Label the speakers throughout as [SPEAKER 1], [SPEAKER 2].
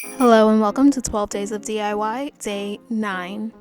[SPEAKER 1] Hello and welcome to 12 Days of DIY, Day 9.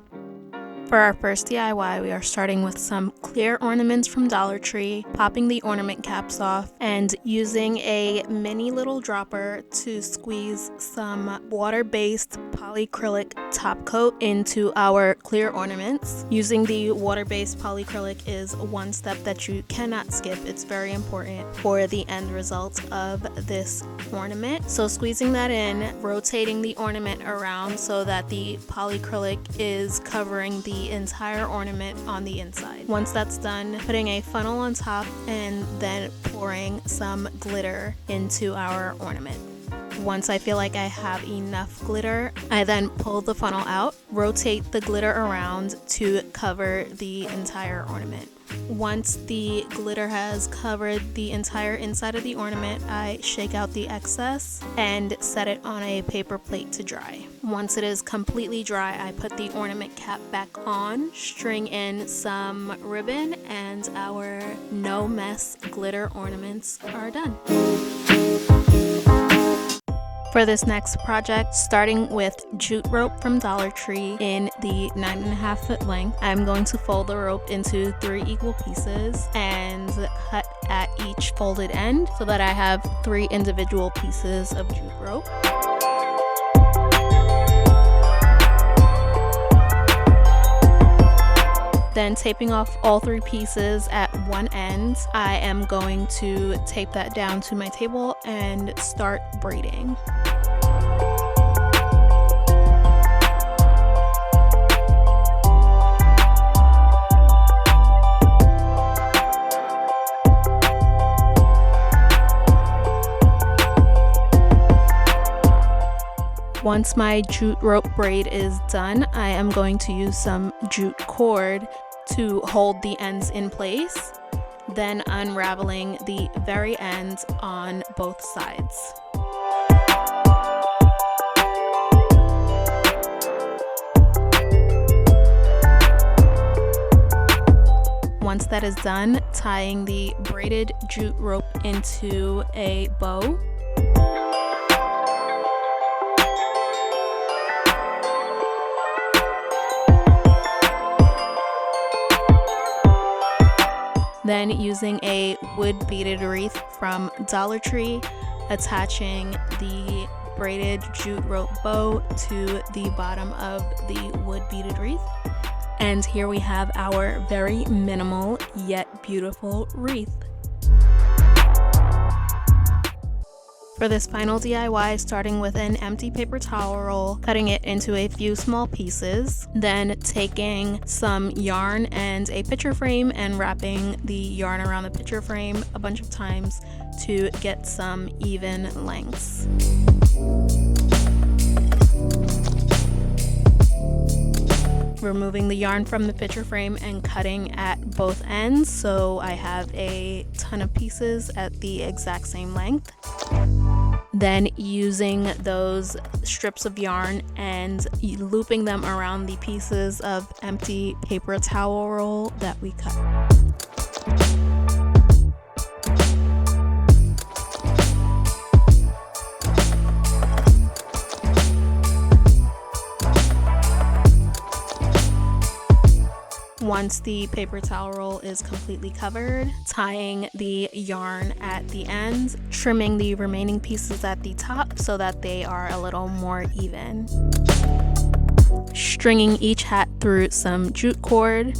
[SPEAKER 1] For our first DIY, we are starting with some clear ornaments from Dollar Tree, popping the ornament caps off, and using a mini little dropper to squeeze some water-based polyacrylic top coat into our clear ornaments. Using the water-based polyacrylic is one step that you cannot skip. It's very important for the end result of this ornament. So squeezing that in, rotating the ornament around so that the polyacrylic is covering the entire ornament on the inside. Once that's done, putting a funnel on top and then pouring some glitter into our ornament. Once I feel like I have enough glitter, I then pull the funnel out, rotate the glitter around to cover the entire ornament. Once the glitter has covered the entire inside of the ornament, I shake out the excess and set it on a paper plate to dry. Once it is completely dry, I put the ornament cap back on, string in some ribbon, and our no mess glitter ornaments are done. For this next project, starting with jute rope from Dollar Tree in the 9.5 foot length, I'm going to fold the rope into 3 equal pieces and cut at each folded end so that I have 3 individual pieces of jute rope. Then taping off all 3 pieces at one end, I am going to tape that down to my table and start braiding. Once my jute rope braid is done, I am going to use some jute cord to hold the ends in place, then unraveling the very end on both sides. Once that is done, tying the braided jute rope into a bow. Then using a wood beaded wreath from Dollar Tree, attaching the braided jute rope bow to the bottom of the wood beaded wreath. And here we have our very minimal yet beautiful wreath. For this final DIY, starting with an empty paper towel roll, cutting it into a few small pieces, then taking some yarn and a picture frame and wrapping the yarn around the picture frame a bunch of times to get some even lengths. Removing the yarn from the picture frame and cutting at both ends so I have a ton of pieces at the exact same length. Then using those strips of yarn and looping them around the pieces of empty paper towel roll that we cut. Once the paper towel roll is completely covered, tying the yarn at the ends, trimming the remaining pieces at the top so that they are a little more even. Stringing each hat through some jute cord.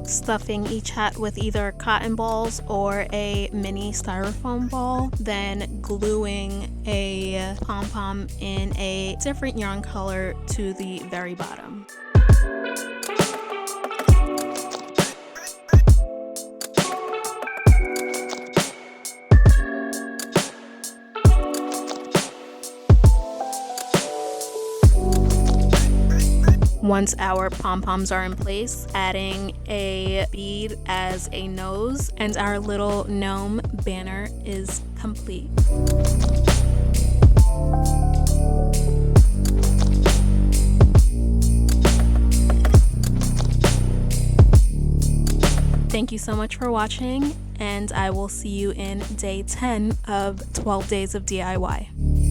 [SPEAKER 1] Stuffing each hat with either cotton balls or a mini styrofoam ball, then gluing a pom-pom in a different yarn color to the very bottom. Once our pom-poms are in place, adding a bead as a nose, and our little gnome banner is complete. Thank you so much for watching, and I will see you in day 10 of 12 days of DIY.